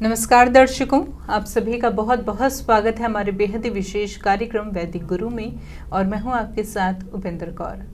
नमस्कार दर्शकों, आप सभी का बहुत बहुत स्वागत है हमारे बेहद ही विशेष कार्यक्रम वैदिक गुरु में। और मैं हूं आपके साथ उपेंद्र कौर।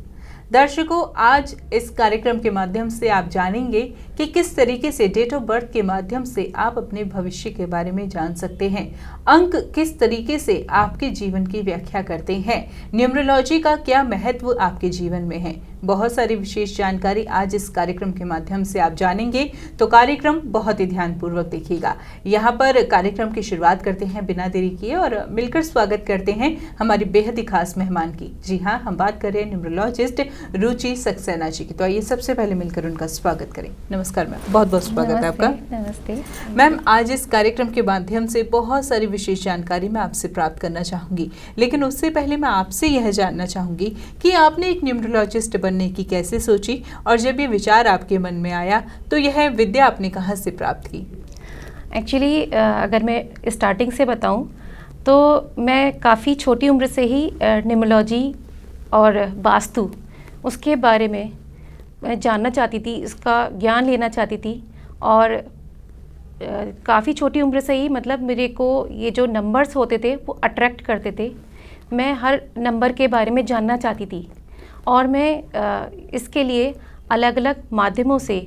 दर्शकों, आज इस कार्यक्रम के माध्यम से आप जानेंगे कि किस तरीके से डेट ऑफ बर्थ के माध्यम से आप अपने भविष्य के बारे में जान सकते हैं। अंक किस तरीके से आपके जीवन की व्याख्या करते हैं। न्यूमरोलॉजी का क्या महत्व आपके जीवन में है। बहुत सारी विशेष जानकारी आज इस कार्यक्रम के माध्यम से आप जानेंगे, तो कार्यक्रम बहुत ही ध्यानपूर्वक देखिएगा। यहाँ पर कार्यक्रम की शुरुआत करते हैं बिना देरी किए और मिलकर स्वागत करते हैं हमारी बेहद ही खास मेहमान की। जी हाँ, हम बात कर रहे हैं न्यूमरोलॉजिस्ट रुचि सक्सेना जी की। तो आइए सबसे पहले मिलकर उनका स्वागत करें। नमस्कार मैम, बहुत बहुत स्वागत है आपका। नमस्ते मैम, आज इस कार्यक्रम के माध्यम से बहुत सारी विशेष जानकारी मैं आपसे प्राप्त करना चाहूँगी, लेकिन उससे पहले मैं आपसे यह जानना चाहूँगी कि आपने एक न्यूमरोलॉजिस्ट बनने की कैसे सोची, और जब ये विचार आपके मन में आया तो यह विद्या आपने कहाँ से प्राप्त की। एक्चुअली अगर मैं स्टार्टिंग से बताऊं तो मैं काफ़ी छोटी उम्र से ही न्यूमरोलॉजी और वास्तु उसके बारे में मैं जानना चाहती थी, इसका ज्ञान लेना चाहती थी। और काफ़ी छोटी उम्र से ही मतलब मेरे को ये जो नंबर्स होते थे वो अट्रैक्ट करते थे। मैं हर नंबर के बारे में जानना चाहती थी और मैं इसके लिए अलग अलग माध्यमों से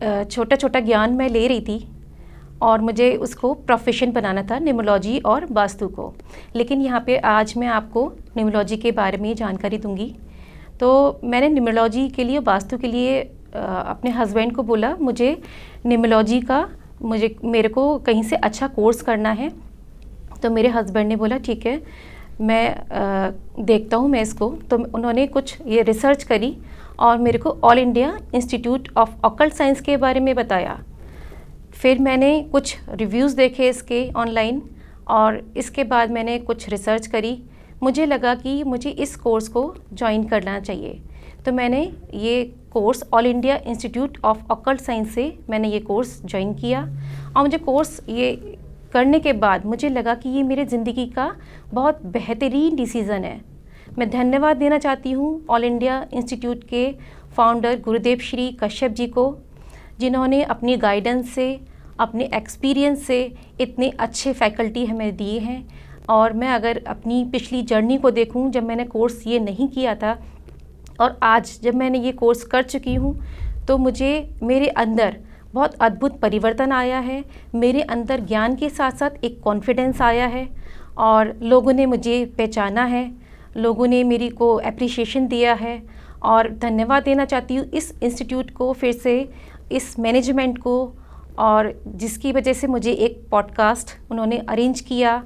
छोटा छोटा ज्ञान मैं ले रही थी और मुझे उसको प्रोफेशन बनाना था, न्यूमरोलॉजी और वास्तु को। लेकिन यहाँ पे आज मैं आपको न्यूमरोलॉजी के बारे में जानकारी दूंगी। तो मैंने न्यूमरोलॉजी के लिए, वास्तु के लिए अपने हस्बैंड को बोला मुझे न्यूमरोलॉजी का मेरे को कहीं से अच्छा कोर्स करना है। तो मेरे हस्बैंड ने बोला ठीक है, मैं देखता हूँ मैं इसको। तो उन्होंने कुछ ये रिसर्च करी और मेरे को all India institute of occult science के बारे में बताया। फिर मैंने कुछ रिव्यूज़ देखे इसके ऑनलाइन और इसके बाद मैंने कुछ रिसर्च करी। मुझे लगा कि मुझे इस कोर्स को ज्वाइन करना चाहिए। तो मैंने ये course all India institute of occult science से मैंने ये कोर्स ज्वाइन किया। और मुझे कोर्स ये करने के बाद मुझे लगा कि ये मेरे ज़िंदगी का बहुत बेहतरीन डिसीज़न है। मैं धन्यवाद देना चाहती हूँ ऑल इंडिया इंस्टीट्यूट के फाउंडर गुरुदेव श्री कश्यप जी को, जिन्होंने अपनी गाइडेंस से, अपने एक्सपीरियंस से इतने अच्छे फैकल्टी हमें दिए हैं। और मैं अगर अपनी पिछली जर्नी को देखूं, जब मैंने कोर्स ये नहीं किया था और आज जब मैंने ये कोर्स कर चुकी हूँ, तो मुझे मेरे अंदर बहुत अद्भुत परिवर्तन आया है। मेरे अंदर ज्ञान के साथ साथ एक कॉन्फिडेंस आया है और लोगों ने मुझे पहचाना है, लोगों ने मेरी को एप्रिशिएशन दिया है। और धन्यवाद देना चाहती हूँ इस इंस्टीट्यूट को, फिर से इस मैनेजमेंट को, और जिसकी वजह से मुझे एक पॉडकास्ट उन्होंने अरेंज किया।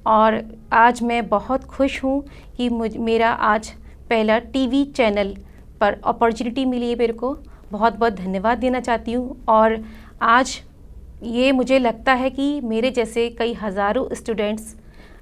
और आज मैं बहुत खुश हूँ कि मेरा आज पहला टीवी चैनल पर अपॉर्चुनिटी मिली है। मेरे को बहुत बहुत धन्यवाद देना चाहती हूँ। और आज ये मुझे लगता है कि मेरे जैसे कई हज़ारों स्टूडेंट्स,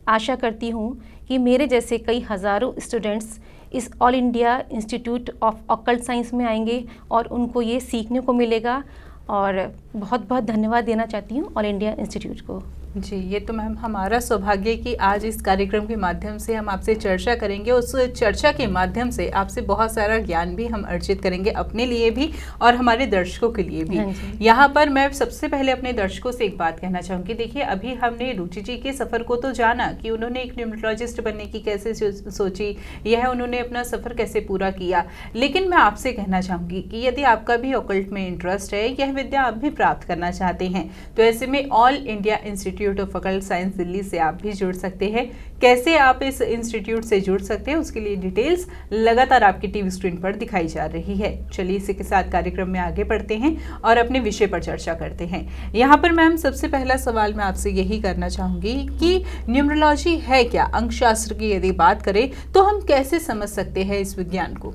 आशा करती हूँ कि मेरे जैसे कई हज़ारों स्टूडेंट्स इस all India institute of occult science में आएंगे और उनको ये सीखने को मिलेगा। और बहुत बहुत धन्यवाद देना चाहती हूँ ऑल इंडिया इंस्टीट्यूट को। जी, ये तो मैम हमारा सौभाग्य कि आज इस कार्यक्रम के माध्यम से हम आपसे चर्चा करेंगे। उस चर्चा के माध्यम से आपसे बहुत सारा ज्ञान भी हम अर्जित करेंगे, अपने लिए भी और हमारे दर्शकों के लिए भी। यहाँ पर मैं सबसे पहले अपने दर्शकों से एक बात कहना चाहूँगी। देखिए, अभी हमने रुचि जी के सफ़र को तो जाना कि उन्होंने एक न्यूमरोलॉजिस्ट बनने की कैसे सोची, यह उन्होंने अपना सफ़र कैसे पूरा किया। लेकिन मैं आपसे कहना चाहूँगी कि यदि आपका भी ऑकल्ट में इंटरेस्ट है, यह विद्या आप भी प्राप्त करना चाहते हैं, तो ऐसे में all India institute of occult science Delhi से आप भी जुड़ सकते हैं। कैसे आप इस इंस्टीट्यूट से जुड़ सकते हैं, उसके लिए डिटेल्स लगातार आपकी टीवी स्क्रीन पर दिखाई जा रही है। चलिए इसी के साथ कार्यक्रम में आगे बढ़ते हैं और अपने विषय पर चर्चा करते हैं। यहाँ पर मैम सबसे पहला सवाल मैं आपसे यही करना चाहूँगी कि न्यूमरोलॉजी है क्या। अंकशास्त्र की यदि बात करें तो हम कैसे समझ सकते हैं इस विज्ञान को।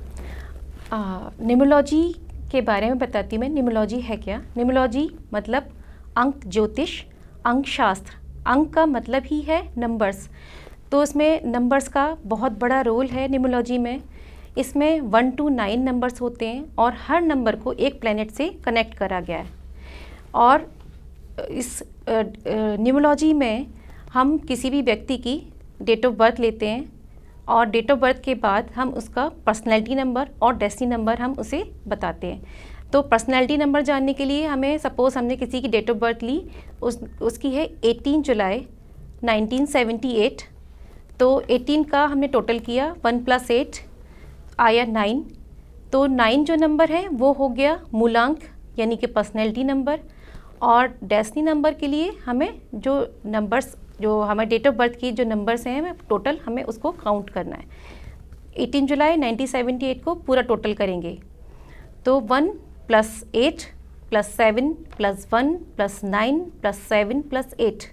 न्यूमरोलॉजी के बारे में बताती मैं। न्यूमरोलॉजी है क्या। न्यूमरोलॉजी मतलब अंक ज्योतिष, अंक शास्त्र। अंक का मतलब ही है नंबर्स, तो इसमें नंबर्स का बहुत बड़ा रोल है न्यूमरोलॉजी में। इसमें 1 to 9 नंबर्स होते हैं और हर नंबर को एक प्लैनेट से कनेक्ट करा गया है। और इस न्यूमरोलॉजी में हम किसी भी व्यक्ति की डेट ऑफ बर्थ लेते हैं और डेट ऑफ बर्थ के बाद हम उसका पर्सनैलिटी नंबर और डेस्टिनी नंबर हम उसे बताते हैं। तो पर्सनैलिटी नंबर जानने के लिए हमें, सपोज़ हमने किसी की डेट ऑफ बर्थ ली, उसकी है 18 जुलाई 1978, तो 18 का हमने टोटल किया, 1 + 8 आया 9, तो 9 जो नंबर है वो हो गया मूलांक यानी कि पर्सनैलिटी नंबर। और डेस्टिनी नंबर के लिए हमें जो नंबर्स, जो हमारे डेट ऑफ बर्थ की जो नंबर्स हैं, हमें टोटल हमें उसको काउंट करना है। 18 जुलाई 1978 को पूरा टोटल करेंगे, तो 1 + 8 + 7 + 1 + 9 + 7 + 8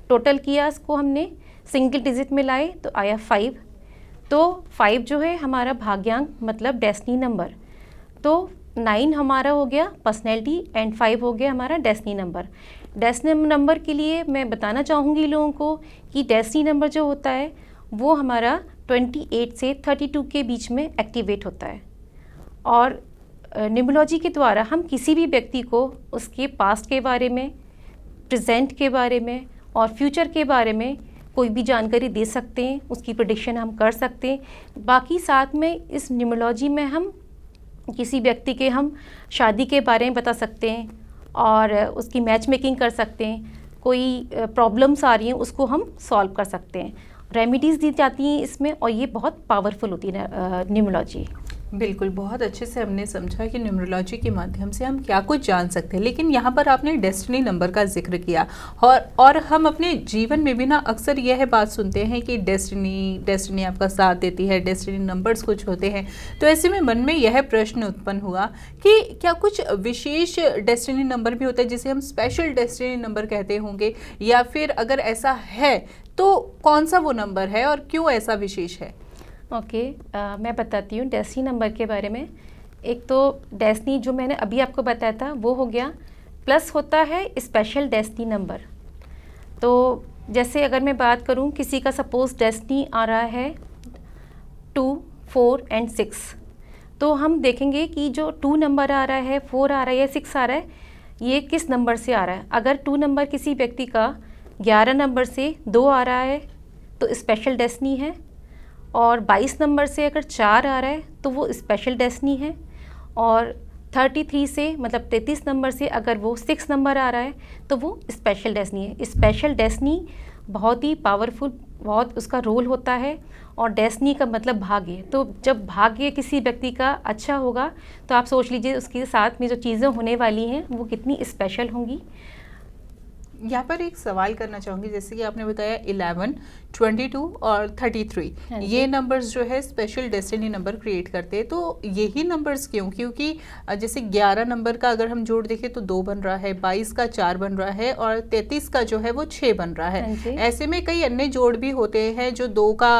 टोटल किया, इसको हमने सिंगल डिजिट में लाए तो आया 5। तो 5 जो है हमारा भाग्यांक मतलब डेस्टिनी नंबर, तो 9 हमारा हो गया पर्सनैलिटी एंड 5 हो गया हमारा डेस्टिनी नंबर। डेस्टिनी नंबर के लिए मैं बताना चाहूँगी लोगों को कि डेस्टिनी नंबर जो होता है वो हमारा 28 से 32 के बीच में एक्टिवेट होता है। और न्यूमरोलॉजी के द्वारा हम किसी भी व्यक्ति को उसके पास्ट के बारे में, प्रेजेंट के बारे में और फ्यूचर के बारे में कोई भी जानकारी दे सकते हैं, उसकी प्रेडिक्शन हम कर सकते हैं। बाकी साथ में इस न्यूमरोलॉजी में हम किसी व्यक्ति के हम शादी के बारे में बता सकते हैं और उसकी मैच मेकिंग कर सकते हैं, कोई प्रॉब्लम्स आ रही हैं उसको हम सॉल्व कर सकते हैं। रेमेडीज़ दी जाती हैं इसमें और ये बहुत पावरफुल होती है न्यूमरोलॉजी। बिल्कुल, बहुत अच्छे से हमने समझा कि न्यूमरोलॉजी के माध्यम से हम क्या कुछ जान सकते हैं। लेकिन यहाँ पर आपने डेस्टिनी नंबर का जिक्र किया और हम अपने जीवन में भी ना अक्सर यह बात सुनते हैं कि डेस्टिनी आपका साथ देती है, डेस्टिनी नंबर्स कुछ होते हैं। तो ऐसे में मन में यह प्रश्न उत्पन्न हुआ कि क्या कुछ विशेष डेस्टिनी नंबर भी होता है जिसे हम स्पेशल डेस्टिनी नंबर कहते होंगे, या फिर अगर ऐसा है तो कौन सा वो नंबर है और क्यों ऐसा विशेष है? ओके, मैं बताती हूँ डेस्टिनी नंबर के बारे में। एक तो डेस्टिनी जो मैंने अभी आपको बताया था वो हो गया, प्लस होता है स्पेशल डेस्टिनी नंबर। तो जैसे अगर मैं बात करूँ किसी का, सपोज़ डेस्टिनी आ रहा है 2, 4 एंड 6, तो हम देखेंगे कि जो 2 नंबर आ रहा है, 4 आ रहा है या 6 आ रहा है, ये किस नंबर से आ रहा है। अगर 2 नंबर किसी व्यक्ति का 11 नंबर से 2 आ रहा है तो स्पेशल डेस्टिनी है, और 22 नंबर से अगर 4 आ रहा है तो वो स्पेशल डेस्टिनी है, और 33 से मतलब 33 नंबर से अगर वो 6 नंबर आ रहा है तो वो स्पेशल डेस्टिनी है। स्पेशल डेस्टिनी बहुत ही पावरफुल, बहुत उसका रोल होता है, और डेस्टिनी का मतलब भाग्य। तो जब भाग्य किसी व्यक्ति का अच्छा होगा तो आप सोच लीजिए उसके साथ में जो चीज़ें होने वाली हैं वो कितनी स्पेशल होंगी। यहाँ पर एक सवाल करना चाहूँगी, जैसे कि आपने बताया 11, 22 और 33, ये नंबर्स जो है स्पेशल डेस्टिनी नंबर क्रिएट करते हैं। तो यही नंबर्स क्यों? क्योंकि जैसे 11 नंबर का अगर हम जोड़ देखें तो 2 बन रहा है, 22 का 4 बन रहा है और 33 का जो है वो 6 बन रहा है। ऐसे में कई अन्य जोड़ भी होते हैं जो 2 का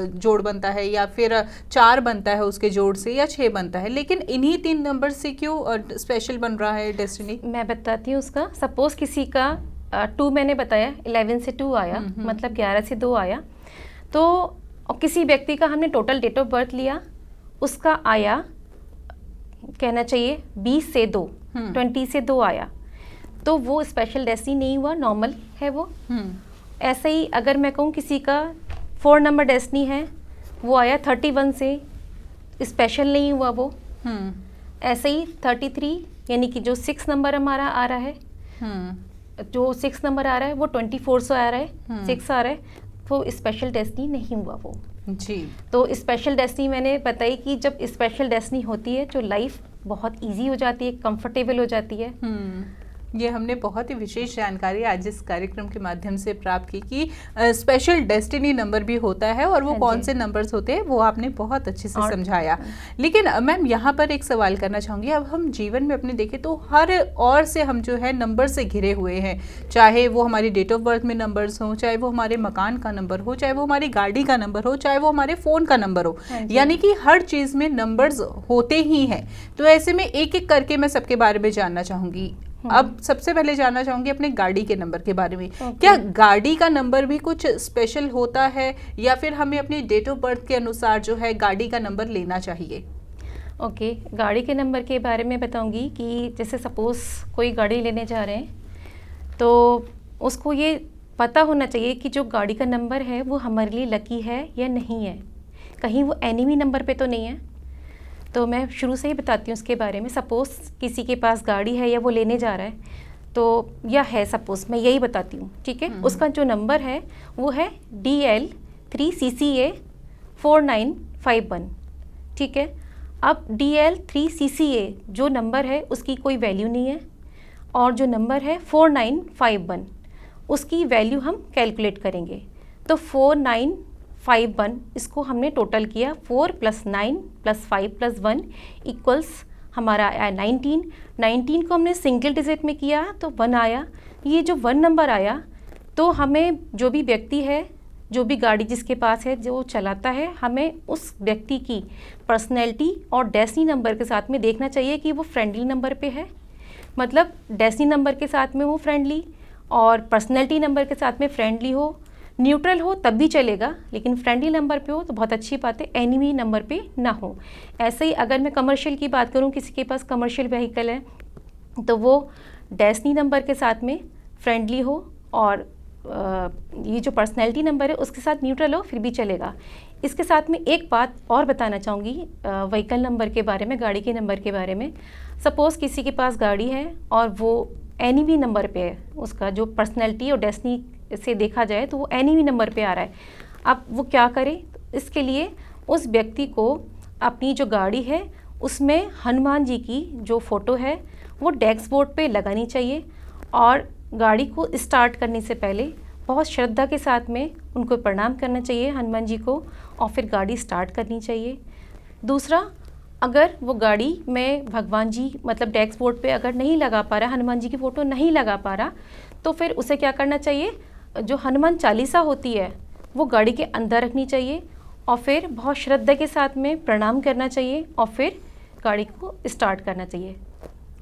जोड़ बनता है या फिर 4 बनता है उसके जोड़ से, या 6 बनता है, लेकिन इन्हीं 3 नंबर से क्यों स्पेशल बन रहा है डेस्टिनी? मैं बताती हूँ उसका। सपोज़ किसी का 2 मैंने बताया, 11 से 2 आया, मतलब 11 से 2 आया, तो किसी व्यक्ति का हमने टोटल डेट ऑफ बर्थ लिया, उसका आया कहना चाहिए 20 से 2, 20 से 2 आया, तो वो स्पेशल डेस्टिनी नहीं हुआ, नॉर्मल है वो। ऐसे ही अगर मैं कहूँ किसी का 4 नंबर डेस्टिनी है, वो आया 31 से, स्पेशल नहीं हुआ वो। ऐसे ही 33 यानी कि जो 6 नंबर हमारा आ रहा है, जो 6 नंबर आ रहा है वो 24 से आ रहा है, 6 आ रहा है, तो स्पेशल डेस्टिनी नहीं हुआ वो जी। तो स्पेशल डेस्टिनी मैंने बताई कि जब स्पेशल डेस्टिनी होती है तो लाइफ बहुत इजी हो जाती है, कंफर्टेबल हो जाती है। ये हमने बहुत ही विशेष जानकारी आज इस कार्यक्रम के माध्यम से प्राप्त की कि स्पेशल डेस्टिनी नंबर भी होता है और वो कौन से नंबर्स होते हैं वो आपने बहुत अच्छे से समझाया। लेकिन मैम यहाँ पर एक सवाल करना चाहूँगी, अब हम जीवन में अपने देखें तो हर और से हम जो है नंबर से घिरे हुए हैं, चाहे वो हमारी डेट ऑफ बर्थ में नंबर्स हों, चाहे वो हमारे मकान का नंबर हो, चाहे वो हमारी गाड़ी का नंबर हो, चाहे वो हमारे फ़ोन का नंबर हो, यानी कि हर चीज़ में नंबर्स होते ही हैं। तो ऐसे में एक एक करके मैं सबके बारे में जानना चाहूँगी। अब सबसे पहले जानना चाहूंगी अपने गाड़ी के नंबर के बारे में। क्या गाड़ी का नंबर भी कुछ स्पेशल होता है या फिर हमें अपनी डेट ऑफ बर्थ के अनुसार जो है गाड़ी का नंबर लेना चाहिए? ओके, गाड़ी के नंबर के बारे में बताऊंगी कि जैसे सपोज़ कोई गाड़ी लेने जा रहे हैं तो उसको ये पता होना चाहिए कि जो गाड़ी का नंबर है वो हमारे लिए लकी है या नहीं है, कहीं वो एनिमी नंबर पे तो नहीं है। तो मैं शुरू से ही बताती हूँ उसके बारे में। सपोज़ किसी के पास गाड़ी है या वो लेने जा रहा है, तो या है सपोज़, मैं यही बताती हूँ, ठीक है। उसका जो नंबर है वो है DL3CCA 4951, ठीक है। अब DL3CCA जो नंबर है उसकी कोई वैल्यू नहीं है, और जो नंबर है 4951 उसकी वैल्यू हम कैलकुलेट करेंगे। तो 4951 इसको हमने टोटल किया, 4 + 9 + 5 + 1 इक्वल्स हमारा आया 19। 19 को हमने सिंगल डिजिट में किया तो 1 आया। ये जो 1 नंबर आया, तो हमें जो भी व्यक्ति है, जो भी गाड़ी जिसके पास है, जो चलाता है, हमें उस व्यक्ति की पर्सनैलिटी और डेस्टिनी नंबर के साथ में देखना चाहिए कि वो फ्रेंडली नंबर पे है। मतलब डेस्टिनी नंबर के साथ में वो फ्रेंडली और पर्सनैलिटी नंबर के साथ में फ्रेंडली हो, न्यूट्रल हो तब भी चलेगा, लेकिन फ्रेंडली नंबर पे हो तो बहुत अच्छी बात है, एनिमी नंबर पे ना हो। ऐसे ही अगर मैं कमर्शियल की बात करूँ, किसी के पास कमर्शियल व्हीकल है तो वो डेस्टिनी नंबर के साथ में फ्रेंडली हो, और ये जो पर्सनैलिटी नंबर है उसके साथ न्यूट्रल हो फिर भी चलेगा। इसके साथ में एक बात और बताना चाहूँगी व्हीकल नंबर के बारे में, गाड़ी के नंबर के बारे में। सपोज़ किसी के पास गाड़ी है और वो एनिमी नंबर पे है, उसका जो पर्सनैलिटी और डेस्टिनी से देखा जाए तो वो एनिमी नंबर पे आ रहा है। अब वो क्या करे? इसके लिए उस व्यक्ति को अपनी जो गाड़ी है उसमें हनुमान जी की जो फ़ोटो है वो डैशबोर्ड पे लगानी चाहिए, और गाड़ी को स्टार्ट करने से पहले बहुत श्रद्धा के साथ में उनको प्रणाम करना चाहिए हनुमान जी को, और फिर गाड़ी स्टार्ट करनी चाहिए। दूसरा, अगर वो गाड़ी में भगवान जी मतलब डैशबोर्ड पे अगर नहीं लगा पा रहा, हनुमान जी की फ़ोटो नहीं लगा पा रहा, तो फिर उसे क्या करना चाहिए? जो हनुमान चालीसा होती है वो गाड़ी के अंदर रखनी चाहिए, और फिर बहुत श्रद्धा के साथ में प्रणाम करना चाहिए, और फिर गाड़ी को स्टार्ट करना चाहिए।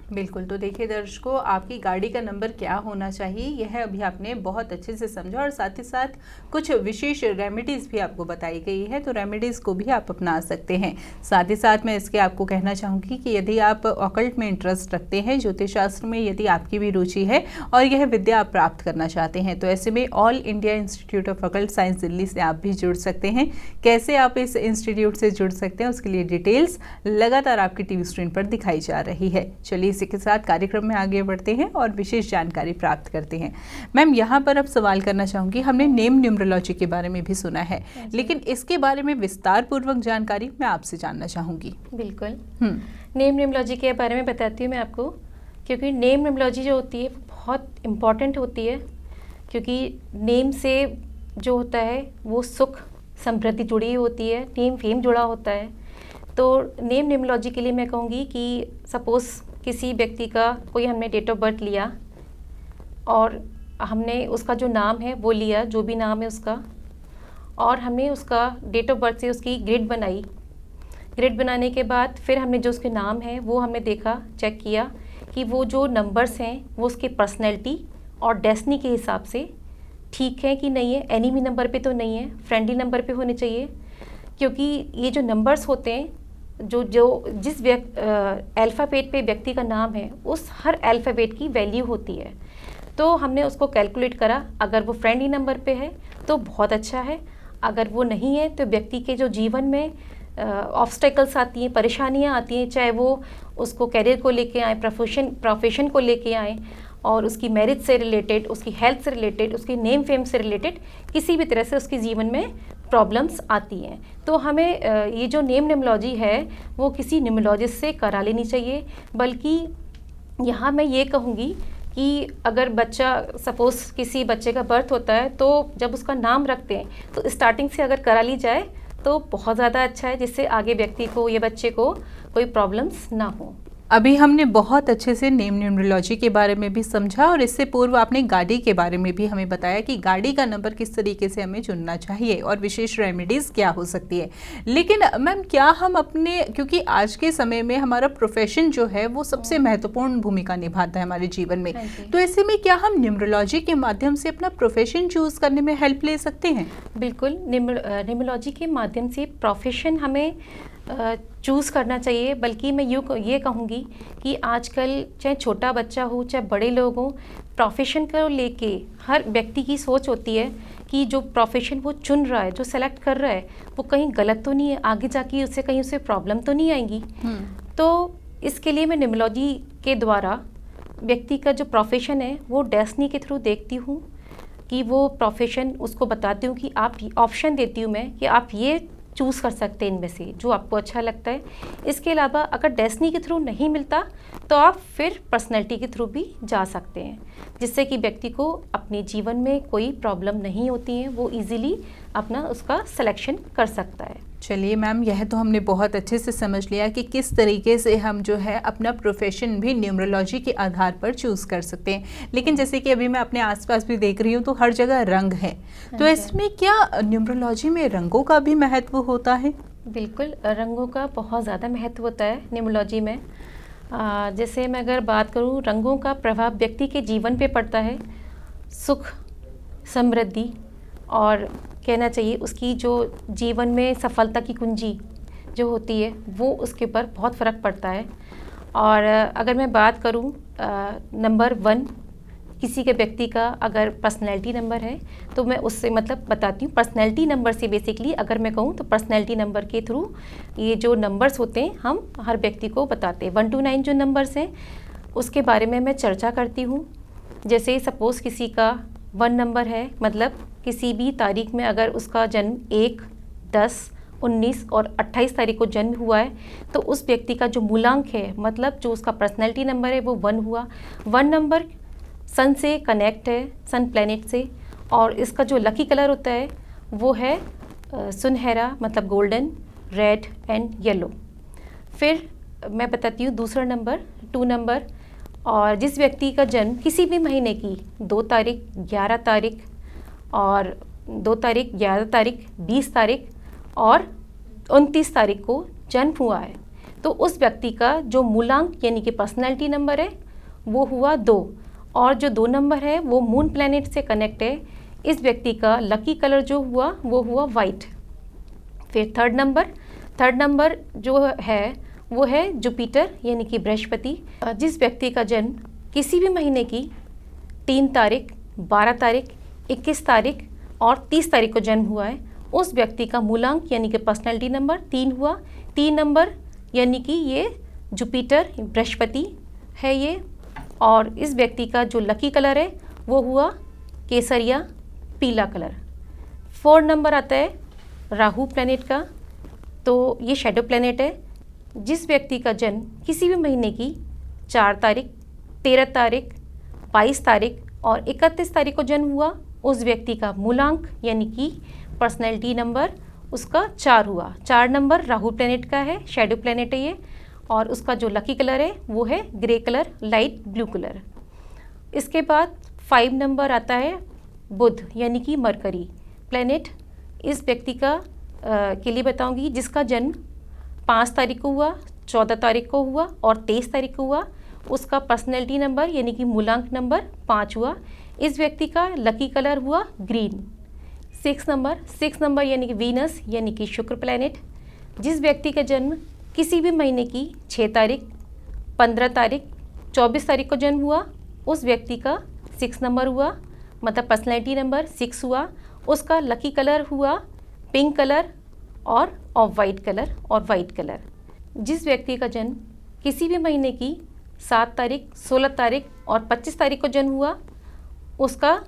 बिल्कुल। तो देखिए दर्शकों, आपकी गाड़ी का नंबर क्या होना चाहिए यह अभी आपने बहुत अच्छे से समझा, और साथ ही साथ कुछ विशेष रेमेडीज़ भी आपको बताई गई है, तो रेमेडीज़ को भी आप अपना सकते हैं। साथ ही साथ मैं इसके आपको कहना चाहूँगी कि यदि आप ऑकल्ट में इंटरेस्ट रखते हैं, ज्योतिष शास्त्र में यदि आपकी भी रुचि है और यह विद्या आप प्राप्त करना चाहते हैं, तो ऐसे में all India institute of occult science Delhi से आप भी जुड़ सकते हैं। कैसे आप इस इंस्टीट्यूट से जुड़ सकते हैं उसके लिए डिटेल्स लगातार आपकी टीवी स्क्रीन पर दिखाई जा रही है। चलिए इसी के साथ कार्यक्रम में आगे बढ़ते हैं और विशेष जानकारी प्राप्त करते हैं। मैम, यहाँ पर अब सवाल करना चाहूँगी, हमने नेम न्यूमरोलॉजी के बारे में भी सुना है, लेकिन इसके बारे में विस्तार पूर्वक जानकारी मैं आपसे जानना चाहूँगी। बिल्कुल। नेम न्यूमरोलॉजी के बारे में बताती हूँ मैं आपको, क्योंकि नेम न्यूमरोलॉजी जो होती है बहुत इम्पॉर्टेंट होती है, क्योंकि नेम से जो होता है वो सुख समृद्धि जुड़ी होती है, नेम फेम जुड़ा होता है। तो नेम न्यूमरोलॉजी के लिए मैं कहूँगी कि सपोज़ किसी व्यक्ति का कोई हमने डेट ऑफ बर्थ लिया और हमने उसका जो नाम है वो लिया, जो भी नाम है उसका, और हमने उसका डेट ऑफ बर्थ से उसकी ग्रिड बनाई। ग्रिड बनाने के बाद फिर हमने जो उसके नाम है वो हमने देखा, चेक किया कि वो जो नंबर्स हैं वो उसके पर्सनैलिटी और डेस्टिनी के हिसाब से ठीक है कि नहीं है, एनिमी नंबर पे तो नहीं है, फ्रेंडली नंबर पे होने चाहिए। क्योंकि ये जो नंबर्स होते हैं, जिस अल्फ़ाबेट पे व्यक्ति का नाम है उस हर अल्फ़ाबेट की वैल्यू होती है। तो हमने उसको कैलकुलेट करा, अगर वो फ्रेंडली नंबर पे है तो बहुत अच्छा है, अगर वो नहीं है तो व्यक्ति के जो जीवन में ऑब्स्टेकल्स आती हैं, परेशानियां आती हैं, चाहे वो उसको कैरियर को लेके आए, प्रोफेशन को लेके आए, और उसकी मैरिज से रिलेटेड, उसकी हेल्थ से रिलेटेड, उसकी नेम फेम से रिलेटेड किसी भी तरह से उसके जीवन में प्रॉब्लम्स आती हैं। तो हमें ये जो नेम न्यूमरोलॉजी है वो किसी न्यूमरोलॉजिस्ट से करा लेनी चाहिए। बल्कि यहाँ मैं ये कहूँगी कि अगर बच्चा, सपोज़ किसी बच्चे का बर्थ होता है, तो जब उसका नाम रखते हैं तो स्टार्टिंग से अगर करा ली जाए तो बहुत ज़्यादा अच्छा है, जिससे आगे व्यक्ति को या बच्चे को कोई प्रॉब्लम्स ना हो। अभी हमने बहुत अच्छे से नेम न्यूमरोलॉजी के बारे में भी समझा, और इससे पूर्व आपने गाड़ी के बारे में भी हमें बताया कि गाड़ी का नंबर किस तरीके से हमें चुनना चाहिए और विशेष रेमेडीज़ क्या हो सकती है। लेकिन मैम, क्या हम अपने, क्योंकि आज के समय में हमारा प्रोफेशन जो है वो सबसे महत्वपूर्ण भूमिका निभाता है हमारे जीवन में, तो ऐसे में क्या हम न्यूमरोलॉजी के माध्यम से अपना प्रोफेशन चूज़ करने में हेल्प ले सकते हैं? बिल्कुल, न्यूमरोलॉजी के माध्यम से प्रोफेशन हमें चूज़ करना चाहिए। बल्कि मैं ये कहूँगी कि आजकल चाहे छोटा बच्चा हो चाहे बड़े लोग हों, प्रोफेशन को लेके हर व्यक्ति की सोच होती है कि जो प्रोफेशन वो चुन रहा है, जो सेलेक्ट कर रहा है, वो कहीं गलत तो नहीं है, आगे जाके उससे कहीं उसे प्रॉब्लम तो नहीं आएगी। तो इसके लिए मैं न्यूमरोलॉजी के द्वारा व्यक्ति का जो प्रोफेशन है वो डेस्टिनी के थ्रू देखती हूँ कि वो प्रोफेशन उसको बताती हूँ कि आप ऑप्शन देती हूँ मैं कि आप ये चूज़ कर सकते हैं इनमें से जो आपको अच्छा लगता है। इसके अलावा अगर डेस्टिनी के थ्रू नहीं मिलता तो आप फिर पर्सनैलिटी के थ्रू भी जा सकते हैं, जिससे कि व्यक्ति को अपने जीवन में कोई प्रॉब्लम नहीं होती है, वो इजीली अपना उसका सिलेक्शन कर सकता है। चलिए मैम, यह तो हमने बहुत अच्छे से समझ लिया कि किस तरीके से हम जो है अपना प्रोफेशन भी न्यूमरोलॉजी के आधार पर चूज़ कर सकते हैं। लेकिन जैसे कि अभी मैं अपने आसपास भी देख रही हूँ तो हर जगह रंग है, तो इसमें क्या न्यूमरोलॉजी में रंगों का भी महत्व होता है? बिल्कुल, रंगों का बहुत ज़्यादा महत्व होता है न्यूमरोलॉजी में। जैसे मैं अगर बात करूँ, रंगों का प्रभाव व्यक्ति के जीवन पे पड़ता है, सुख, समृद्धि और कहना चाहिए उसकी जो जीवन में सफलता की कुंजी जो होती है वो उसके ऊपर बहुत फ़र्क पड़ता है। और अगर मैं बात करूं नंबर 1 किसी के व्यक्ति का अगर पर्सनैलिटी नंबर है तो मैं उससे मतलब बताती हूँ। पर्सनैलिटी नंबर से बेसिकली अगर मैं कहूँ तो पर्सनैलिटी नंबर के थ्रू ये जो नंबर्स होते हैं हम हर व्यक्ति को बताते हैं। 1 to 9 जो नंबर्स हैं उसके बारे में मैं चर्चा करती हूँ। जैसे सपोज़ किसी का 1 नंबर है, मतलब किसी भी तारीख में अगर उसका जन्म 1, 10, 19 और 28 तारीख को जन्म हुआ है तो उस व्यक्ति का जो मूलांक है, मतलब जो उसका पर्सनैलिटी नंबर है वो 1 हुआ। 1 नंबर सन से कनेक्ट है, सन प्लैनेट से, और इसका जो लकी कलर होता है वो है सुनहरा, मतलब गोल्डन, रेड एंड येलो। फिर मैं बताती हूँ दूसरा नंबर 2 नंबर, और जिस व्यक्ति का जन्म किसी भी महीने की 2 तारीख, 11 तारीख और 2 तारीख, 11 तारीख, 20 तारीख और 29 तारीख को जन्म हुआ है तो उस व्यक्ति का जो मूलांक यानी कि पर्सनैलिटी नंबर है वो हुआ 2, और जो 2 नंबर है वो मून प्लैनेट से कनेक्ट है। इस व्यक्ति का लकी कलर जो हुआ वो हुआ वाइट। फिर थर्ड नंबर जो है वो है जुपिटर यानी कि बृहस्पति। जिस व्यक्ति का जन्म किसी भी महीने की 3 तारीख, 12 तारीख, 21 तारीख और 30 तारीख को जन्म हुआ है उस व्यक्ति का मूलांक यानी कि पर्सनैलिटी नंबर 3 हुआ। 3 नंबर यानी कि ये जुपिटर बृहस्पति है ये, और इस व्यक्ति का जो लकी कलर है वो हुआ केसरिया पीला कलर। 4 नंबर आता है राहु प्लैनेट का, तो ये शैडो प्लैनेट है। जिस व्यक्ति का जन्म किसी भी महीने की 4 तारीख, 13 तारीख, 22 तारीख और 31 तारीख को जन्म हुआ उस व्यक्ति का मूलांक यानी कि पर्सनैलिटी नंबर उसका 4 हुआ। 4 नंबर राहु प्लैनेट का है, शैडो प्लैनेट है ये, और उसका जो लकी कलर है वो है grey colour, light blue colour. इसके बाद 5 नंबर आता है बुध यानी कि मरकरी प्लैनेट। इस व्यक्ति का के लिए बताऊंगी जिसका जन्म 5 तारीख को हुआ, 14 तारीख को हुआ और 23 तारीख को हुआ, उसका पर्सनैलिटी नंबर यानी कि मूलांक नंबर 5 हुआ। इस व्यक्ति का लकी कलर हुआ ग्रीन। 6 नंबर यानी कि वीनस यानी कि शुक्र प्लैनेट। जिस व्यक्ति का जन्म किसी भी महीने की 6 तारीख, 15 तारीख, 24 तारीख को जन्म हुआ उस व्यक्ति का 6 नंबर हुआ, मतलब पर्सनैलिटी नंबर 6 हुआ। उसका लकी कलर हुआ पिंक कलर और ऑफ वाइट कलर और वाइट कलर। जिस व्यक्ति का जन्म किसी भी महीने की 7 तारीख, 16 तारीख और 25 तारीख को जन्म हुआ उसका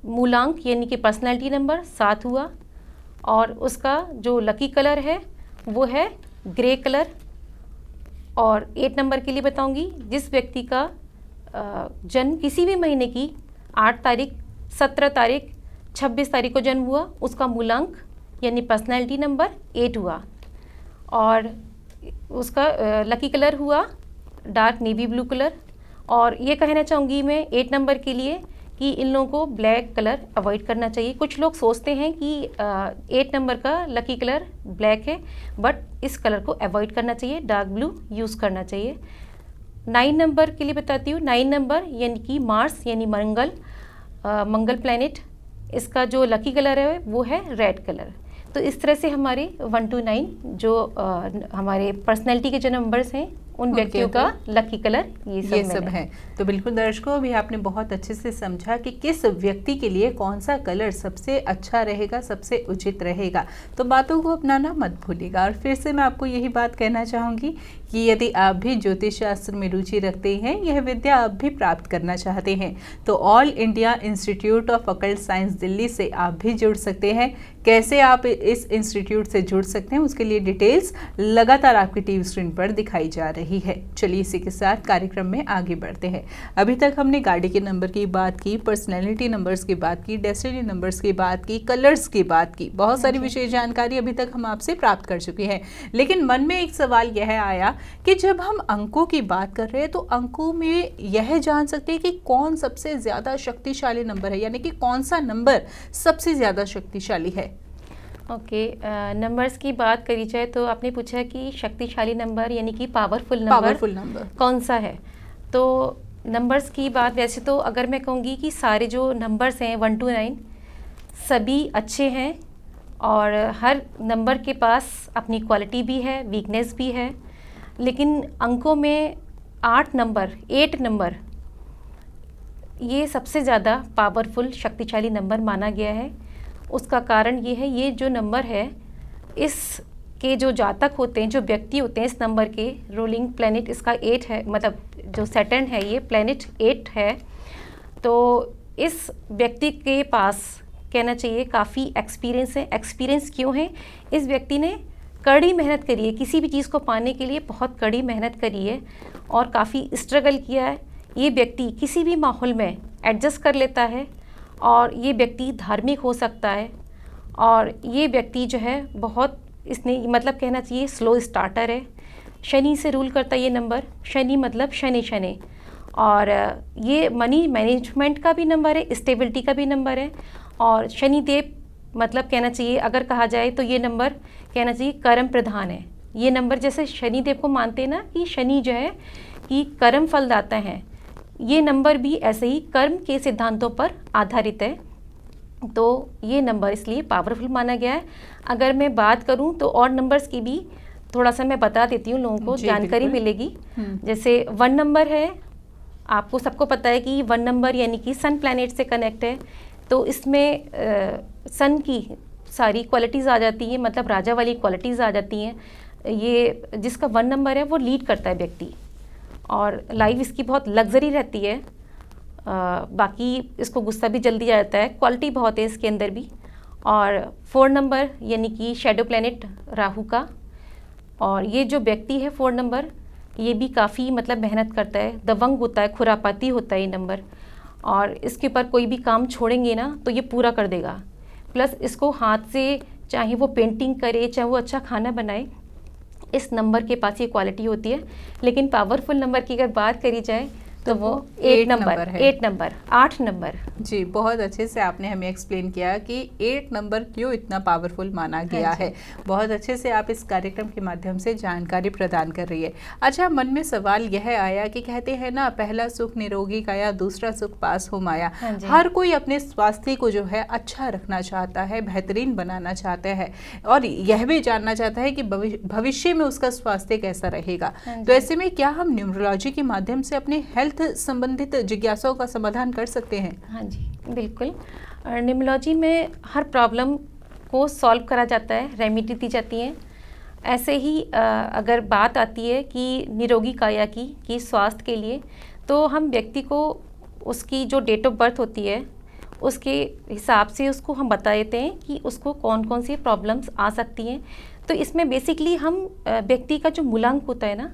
मूलांक यानी कि पर्सनैलिटी नंबर 7 हुआ, और उसका जो लकी कलर है वो है ग्रे कलर। और 8 नंबर के लिए बताऊंगी जिस व्यक्ति का जन्म किसी भी महीने की 8 तारीख, 17 तारीख, 26 तारीख को जन्म हुआ उसका मूलांक यानी पर्सनैलिटी नंबर 8 हुआ, और उसका लकी कलर हुआ डार्क नेवी ब्लू कलर। और ये कहना चाहूँगी मैं 8 नंबर के लिए कि इन लोगों को ब्लैक कलर अवॉइड करना चाहिए। कुछ लोग सोचते हैं कि 8 नंबर का लकी कलर ब्लैक है, बट इस कलर को अवॉइड करना चाहिए, डार्क ब्लू यूज़ करना चाहिए। 9 नंबर के लिए बताती हूँ। 9 नंबर यानी कि मार्स यानी मंगल प्लैनेट। इसका जो लकी कलर है वो है रेड कलर। तो इस तरह से हमारे 1 to 9 जो हमारे पर्सनैलिटी के जो नंबर्स हैं उन व्यक्तियों का लकी कलर ये सब है। तो बिल्कुल दर्शकों, अभी आपने बहुत अच्छे से समझा कि किस व्यक्ति के लिए कौन सा कलर सबसे अच्छा रहेगा, सबसे उचित रहेगा। तो बातों को अपनाना मत भूलिएगा। और फिर से मैं आपको यही बात कहना चाहूँगी कि यदि आप भी ज्योतिष शास्त्र में रुचि रखते हैं, यह विद्या आप भी प्राप्त करना चाहते हैं, तो all India institute of occult science Delhi से आप भी जुड़ सकते हैं। कैसे आप इस इंस्टीट्यूट से जुड़ सकते हैं, उसके लिए डिटेल्स लगातार आपकी टीवी स्क्रीन पर दिखाई जा रही है। चलिए इसी के साथ कार्यक्रम में आगे बढ़ते हैं। अभी तक हमने गाड़ी के नंबर की बात की, पर्सनैलिटी नंबर्स की बात की, डेस्टिनी नंबर्स की बात की, कलर्स की बात की, बहुत सारी विशेष जानकारी अभी तक हम आपसे प्राप्त कर चुके हैं। लेकिन मन में एक सवाल यह आया कि जब हम अंकों की बात कर रहे हैं, तो अंकों में यह जान सकते हैं कि कौन सबसे ज़्यादा शक्तिशाली नंबर है, यानी कि कौन सा नंबर सबसे ज़्यादा शक्तिशाली है। ओके, नंबर्स की बात करी जाए तो आपने पूछा कि शक्तिशाली नंबर यानी कि पावरफुल नंबर कौन सा है। तो नंबर्स की बात वैसे तो अगर मैं कहूँगी कि सारे जो नंबर्स हैं 1 to 9 सभी अच्छे हैं, और हर नंबर के पास अपनी क्वालिटी भी है, वीकनेस भी है। लेकिन अंकों में 8 नंबर ये सबसे ज़्यादा पावरफुल शक्तिशाली नंबर माना गया है। उसका कारण ये है, ये जो नंबर है, इसके जो जातक होते हैं, जो व्यक्ति होते हैं, इस नंबर के रूलिंग प्लैनेट इसका 8 है, मतलब जो सैटर्न है ये प्लैनेट 8 है। तो इस व्यक्ति के पास कहना चाहिए काफ़ी एक्सपीरियंस है। एक्सपीरियंस क्यों है? इस व्यक्ति ने कड़ी मेहनत करी है, किसी भी चीज़ को पाने के लिए बहुत कड़ी मेहनत करी है और काफ़ी स्ट्रगल किया है। ये व्यक्ति किसी भी माहौल में एडजस्ट कर लेता है, और ये व्यक्ति धार्मिक हो सकता है, और ये व्यक्ति जो है बहुत, इसने मतलब कहना चाहिए स्लो स्टार्टर है। शनि से रूल करता है ये नंबर, शनि मतलब शनि, और ये मनी मैनेजमेंट का भी नंबर है, स्टेबिलिटी का भी नंबर है। और शनिदेव मतलब कहना चाहिए, अगर कहा जाए तो ये नंबर कहना चाहिए कर्म प्रधान है। ये नंबर जैसे शनिदेव को मानते हैं ना कि शनि जो है कि कर्म फलदाता है, ये नंबर भी ऐसे ही कर्म के सिद्धांतों पर आधारित है। तो ये नंबर इसलिए पावरफुल माना गया है। अगर मैं बात करूं तो और नंबर्स की भी थोड़ा सा मैं बता देती हूँ, लोगों को जानकारी मिलेगी। जैसे 1 नंबर है, आपको सबको पता है कि 1 नंबर यानी कि सन प्लैनेट से कनेक्ट है। तो इसमें सन की सारी क्वालिटीज़ आ जाती हैं, मतलब राजा वाली क्वालिटीज़ आ जाती हैं। ये जिसका 1 नंबर है वो लीड करता है व्यक्ति, और लाइफ इसकी बहुत लग्जरी रहती है। बाकी इसको गुस्सा भी जल्दी आ जाता है, क्वालिटी बहुत है इसके अंदर भी। और 4 नंबर यानी कि शैडो प्लैनेट राहु का, और ये जो व्यक्ति है 4 नंबर, ये भी काफ़ी मतलब मेहनत करता है, दबंग होता है, खुरापाती होता है ये नंबर, और इसके ऊपर कोई भी काम छोड़ेंगे ना तो ये पूरा कर देगा। प्लस इसको हाथ से चाहे वो पेंटिंग करे, चाहे वो अच्छा खाना बनाए, इस नंबर के पास ये क्वालिटी होती है। लेकिन पावरफुल नंबर की अगर बात करी जाए तो वो 8 नंबर है। 8 नंबर। जी, बहुत अच्छे से आपने हमें एक्सप्लेन किया कि 8 नंबर क्यों इतना पावरफुल माना गया है। बहुत अच्छे से आप इस कार्यक्रम के माध्यम से जानकारी प्रदान कर रही है। अच्छा, मन में सवाल यह आया कि कहते हैं ना, पहला सुख निरोगी काया, दूसरा सुख पास हो माया। हर कोई अपने स्वास्थ्य को जो है अच्छा रखना चाहता है, बेहतरीन बनाना चाहता है, और यह भी जानना चाहता है कि भविष्य में उसका स्वास्थ्य कैसा रहेगा। तो ऐसे में क्या हम न्यूमरोलॉजी के माध्यम से अपने हेल्थ संबंधित जिज्ञासाओं का समाधान कर सकते हैं? हाँ जी, बिल्कुल। न्यूमरोलॉजी में हर प्रॉब्लम को सॉल्व करा जाता है, रेमेडी दी जाती है। ऐसे ही अगर बात आती है कि निरोगी काया की कि स्वास्थ्य के लिए, तो हम व्यक्ति को उसकी जो डेट ऑफ बर्थ होती है उसके हिसाब से उसको हम बता देते हैं कि उसको कौन कौन सी प्रॉब्लम्स आ सकती हैं। तो इसमें बेसिकली हम व्यक्ति का जो मूलांक होता है ना,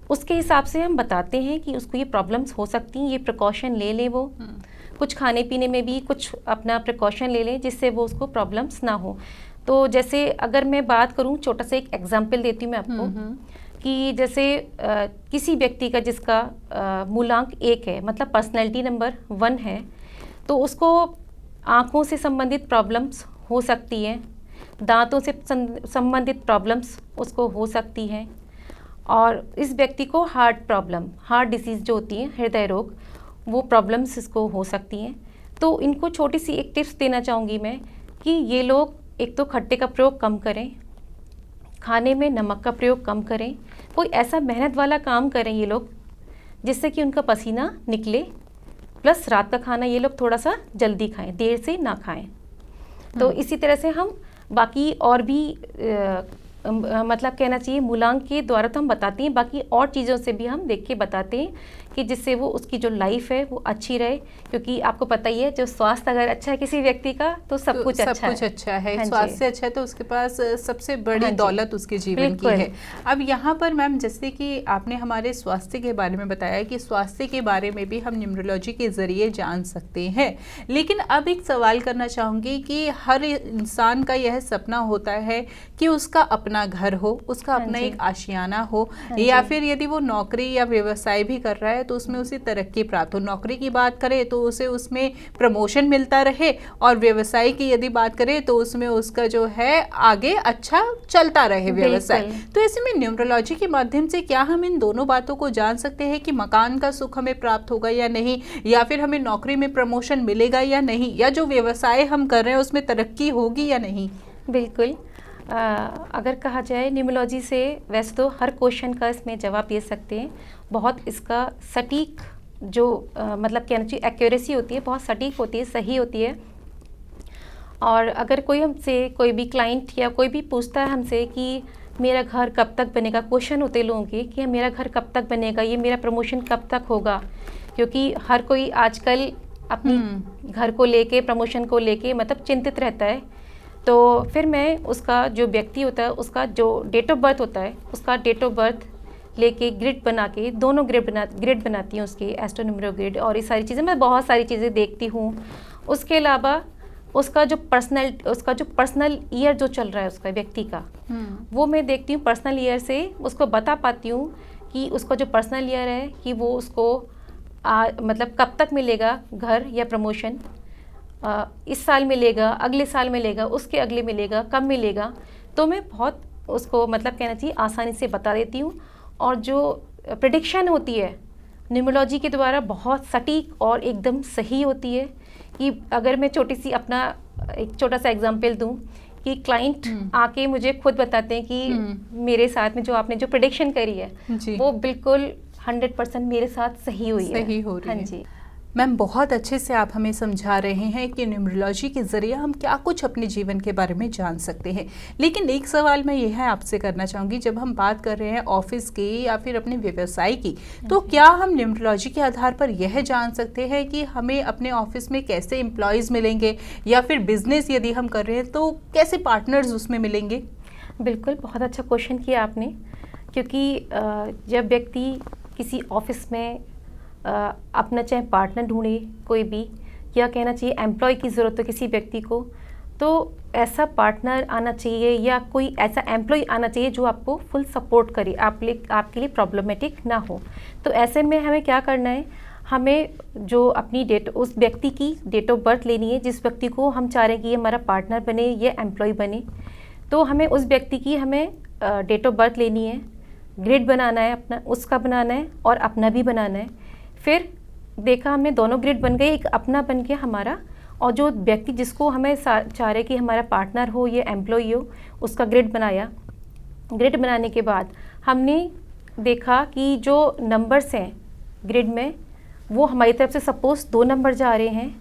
उसके हिसाब से हम बताते हैं कि उसको ये प्रॉब्लम्स हो सकती हैं, ये प्रिकॉशन ले ले वो। कुछ खाने पीने में भी कुछ अपना प्रिकॉशन ले लें जिससे वो उसको प्रॉब्लम्स ना हो। तो जैसे अगर मैं बात करूं, छोटा सा एक एग्जांपल देती हूँ मैं आपको कि जैसे किसी व्यक्ति का जिसका मूलांक 1 है, मतलब पर्सनैलिटी नंबर 1 है, तो उसको आँखों से संबंधित प्रॉब्लम्स हो सकती हैं, दांतों से संबंधित प्रॉब्लम्स उसको हो सकती हैं, और इस व्यक्ति को हार्ट डिसीज़ जो होती है, हृदय रोग, वो प्रॉब्लम्स इसको हो सकती हैं। तो इनको छोटी सी एक टिप्स देना चाहूँगी मैं कि ये लोग एक तो खट्टे का प्रयोग कम करें, खाने में नमक का प्रयोग कम करें, कोई ऐसा मेहनत वाला काम करें ये लोग जिससे कि उनका पसीना निकले, प्लस रात का खाना ये लोग थोड़ा सा जल्दी खाएं, देर से ना खाएं। तो इसी तरह से हम बाकी और भी मतलब कहना चाहिए मूलांक के द्वारा तो हम बताते हैं, बाकी और चीज़ों से भी हम देख के बताते हैं कि जिससे वो उसकी जो लाइफ है वो अच्छी रहे, क्योंकि आपको पता ही है जो स्वास्थ्य अगर अच्छा है किसी व्यक्ति का तो सब कुछ अच्छा है। हाँ, स्वास्थ्य अच्छा है तो उसके पास सबसे बड़ी हाँ दौलत उसके जीवन की है। अब यहाँ पर मैम जैसे कि आपने हमारे स्वास्थ्य के बारे में बताया कि स्वास्थ्य के बारे में भी हम न्यूमरोलॉजी के ज़रिए जान सकते हैं, लेकिन अब एक सवाल करना चाहूँगी कि हर इंसान का यह सपना होता है कि उसका अपना घर हो, उसका अपना एक आशियाना हो, या फिर यदि वो नौकरी या व्यवसाय भी कर रहा है तो उसमें उसे तरक्की प्राप्त हो। नौकरी की बात करें तो उसे उसमें प्रमोशन मिलता रहे, और व्यवसाय की यदि बात करें तो उसमें उसका जो है आगे अच्छा चलता रहे व्यवसाय। तो ऐसे में न्यूमरोलॉजी के माध्यम से क्या हम इन दोनों बातों को जान सकते हैं कि मकान का सुख हमें प्राप्त होगा या नहीं, या फिर हमें नौकरी में प्रमोशन मिलेगा या नहीं, या जो व्यवसाय हम कर रहे हैं उसमें तरक्की होगी या नहीं? बिल्कुल। अगर कहा जाए न्यूमरोलॉजी से, वैसे तो हर क्वेश्चन का इसमें जवाब दे सकते हैं। बहुत इसका सटीक जो मतलब कहना चाहिए एक्यूरेसी होती है, बहुत सटीक होती है, सही होती है। और अगर कोई हमसे, कोई भी क्लाइंट या कोई भी पूछता है हमसे कि मेरा घर कब तक बनेगा, क्वेश्चन होते लोगों के कि मेरा घर कब तक बनेगा, ये मेरा प्रमोशन कब तक होगा, क्योंकि हर कोई आजकल अपनी घर को लेके, प्रमोशन को लेके मतलब चिंतित रहता है। तो फिर मैं उसका जो व्यक्ति होता है उसका जो डेट ऑफ बर्थ होता है, उसका डेट ऑफ बर्थ लेके ग्रिड बना के, दोनों ग्रिड बनाती हूँ उसकी, एस्ट्रोनूमेरो ग्रिड, और ये सारी चीज़ें मैं बहुत सारी चीज़ें देखती हूँ। उसके अलावा उसका जो पर्सनल ईयर जो चल रहा है उसका व्यक्ति का, वो मैं देखती हूँ, पर्सनल ईयर से उसको बता पाती हूँ कि उसका जो पर्सनल ईयर है कि वो उसको मतलब कब तक मिलेगा घर या प्रमोशन, इस साल मिलेगा, अगले साल मिलेगा, उसके अगले मिलेगा, कब मिलेगा। तो मैं बहुत उसको मतलब कहना चाहिए आसानी से बता देती हूँ। और जो प्रेडिक्शन होती है न्यूमरोलॉजी के द्वारा बहुत सटीक और एकदम सही होती है। कि अगर मैं छोटी सी अपना एक छोटा सा एग्जांपल दूं कि क्लाइंट आके मुझे खुद बताते हैं कि मेरे साथ में जो आपने जो प्रेडिक्शन करी है वो बिल्कुल 100% मेरे साथ सही हुई है। सही हो रही है। हाँ जी मैम, बहुत अच्छे से आप हमें समझा रहे हैं कि न्यूमरोलॉजी के ज़रिए हम क्या कुछ अपने जीवन के बारे में जान सकते हैं। लेकिन एक सवाल मैं यह आपसे करना चाहूँगी, जब हम बात कर रहे हैं ऑफिस की या फिर अपने व्यवसाय की, तो क्या हम न्यूमरोलॉजी के आधार पर यह जान सकते हैं कि हमें अपने ऑफिस में कैसे एम्प्लॉयज़ मिलेंगे, या फिर बिजनेस यदि हम कर रहे हैं तो कैसे पार्टनर्स उसमें मिलेंगे? बिल्कुल, बहुत अच्छा क्वेश्चन किया आपने, क्योंकि जब व्यक्ति किसी ऑफिस में अपना चाहे पार्टनर ढूंढे कोई भी, या कहना चाहिए एम्प्लॉय की ज़रूरत हो किसी व्यक्ति को, तो ऐसा पार्टनर आना चाहिए या कोई ऐसा एम्प्लॉय आना चाहिए जो आपको फुल सपोर्ट करे, आपके लिए प्रॉब्लमेटिक ना हो। तो ऐसे में हमें क्या करना है, हमें जो अपनी उस व्यक्ति की डेट ऑफ बर्थ लेनी है, जिस व्यक्ति को हम चाह रहे हैं कि ये हमारा पार्टनर बने या एम्प्लॉय बने। तो हमें उस व्यक्ति की हमें डेट ऑफ बर्थ लेनी है, ग्रिड बनाना है, अपना उसका बनाना है और अपना भी बनाना है। फिर देखा हमने दोनों ग्रिड बन गए, एक अपना बन गया हमारा, और जो व्यक्ति जिसको हमें चाह रहे कि हमारा पार्टनर हो या एम्प्लॉय हो, उसका ग्रिड बनाया। ग्रिड बनाने के बाद हमने देखा कि जो नंबर्स हैं ग्रिड में, वो हमारी तरफ से सपोज 2 नंबर जा रहे हैं,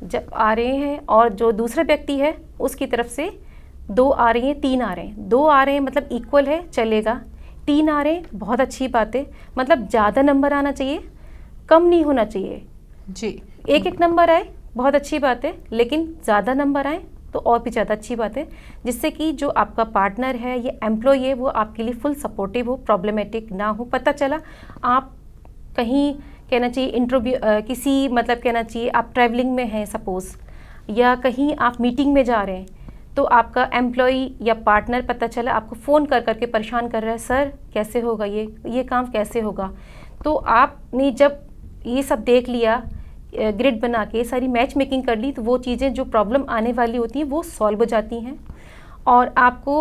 जब आ रहे हैं, और जो दूसरा व्यक्ति है उसकी तरफ से 2 आ रही हैं, 3 आ रहे हैं। 2 आ रहे हैं मतलब इक्वल है, चलेगा। 3 आ रहे हैं, बहुत अच्छी बात है, मतलब ज़्यादा नंबर आना चाहिए, कम नहीं होना चाहिए जी। एक नंबर आए बहुत अच्छी बात है, लेकिन ज़्यादा नंबर आए तो और भी ज़्यादा अच्छी बात है, जिससे कि जो आपका पार्टनर है या एम्प्लॉय है वो आपके लिए फुल सपोर्टिव हो, प्रॉब्लमेटिक ना हो। पता चला आप कहीं कहना चाहिए इंटरव्यू किसी मतलब कहना चाहिए आप ट्रैवलिंग में हैं सपोज़, या कहीं आप मीटिंग में जा रहे हैं, तो आपका एम्प्लॉय या पार्टनर पता चला आपको फ़ोन कर करके परेशान कर रहा है, सर कैसे होगा ये काम कैसे होगा। तो आपने जब ये सब देख लिया, ग्रिड बना के सारी मैच मेकिंग कर ली, तो वो चीज़ें जो प्रॉब्लम आने वाली होती हैं वो सॉल्व हो जाती हैं। और आपको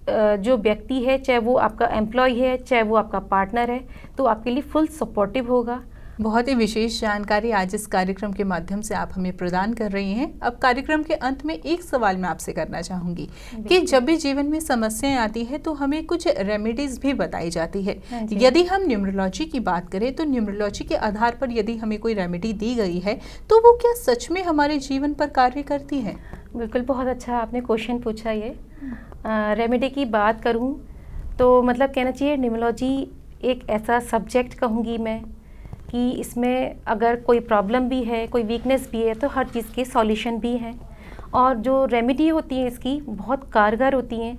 जो व्यक्ति है, चाहे वो आपका एम्प्लॉय है चाहे वो आपका पार्टनर है, तो आपके लिए फुल सपोर्टिव होगा, बहुत ही विशेष जानकारी आज इस कार्यक्रम के माध्यम से आप हमें प्रदान कर रही हैं। अब कार्यक्रम के अंत में एक सवाल मैं आपसे करना चाहूँगी कि जब भी जीवन में समस्याएं आती है तो हमें कुछ रेमेडीज भी बताई जाती है। यदि हम न्यूमरोलॉजी की बात करें तो न्यूमरोलॉजी के आधार पर यदि हमें कोई रेमेडी दी गई है तो वो क्या सच में हमारे जीवन पर कार्य करती है? बिल्कुल, बहुत अच्छा आपने क्वेश्चन पूछा। ये रेमेडी की बात करूं तो मतलब कहना चाहिए न्यूमरोलॉजी एक ऐसा सब्जेक्ट कहूँगी मैं कि इसमें अगर कोई प्रॉब्लम भी है, कोई वीकनेस भी है, तो हर चीज़ के सॉल्यूशन भी हैं। और जो रेमेडी होती है इसकी बहुत कारगर होती हैं,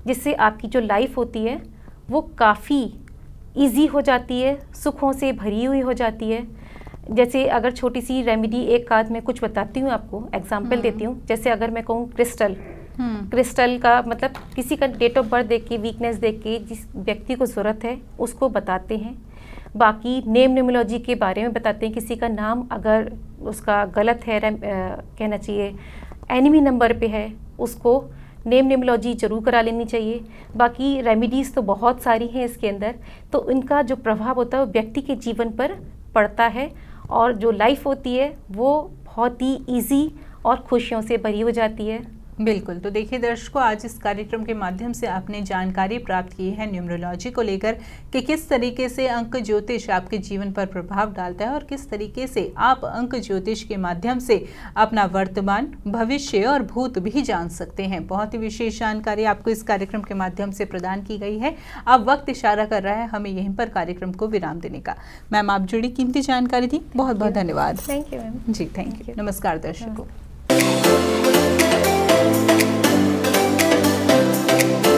जिससे आपकी जो लाइफ होती है वो काफ़ी इजी हो जाती है, सुखों से भरी हुई हो जाती है। जैसे अगर छोटी सी रेमेडी एक आध मैं कुछ बताती हूँ, आपको एग्जांपल देती हूँ। जैसे अगर मैं कहूँ क्रिस्टल का मतलब किसी का डेट ऑफ बर्थ देख के, वीकनेस देख के जिस व्यक्ति को ज़रूरत है उसको बताते हैं। बाकी नेम न्यूमरोलॉजी के बारे में बताते हैं। किसी का नाम अगर उसका गलत है, कहना चाहिए एनिमी नंबर पे है, उसको नेम न्यूमरोलॉजी जरूर करा लेनी चाहिए। बाकी रेमेडीज़ तो बहुत सारी हैं इसके अंदर, तो इनका जो प्रभाव होता है वो व्यक्ति के जीवन पर पड़ता है और जो लाइफ होती है वो बहुत ही ईजी और खुशियों से भरी हो जाती है। बिल्कुल। तो देखिए दर्शकों, आज इस कार्यक्रम के माध्यम से आपने जानकारी प्राप्त की है न्यूमरोलॉजी को लेकर कि किस तरीके से अंक ज्योतिष आपके जीवन पर प्रभाव डालता है और किस तरीके से आप अंक ज्योतिष के माध्यम से अपना वर्तमान, भविष्य और भूत भी जान सकते हैं। बहुत ही विशेष जानकारी आपको इस कार्यक्रम के माध्यम से प्रदान की गई है। अब वक्त इशारा कर रहा है हमें यहीं पर कार्यक्रम को विराम देने का। मैम, आप जुड़ी कीमती जानकारी दी, बहुत बहुत धन्यवाद। Thank you ma'am. जी, थैंक यू। नमस्कार दर्शकों।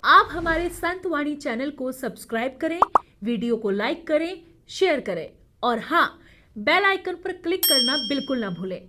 आप हमारे संतवाणी चैनल को सब्सक्राइब करें, वीडियो को लाइक करें, शेयर करें और हाँ, बेल आइकन पर क्लिक करना बिल्कुल ना भूलें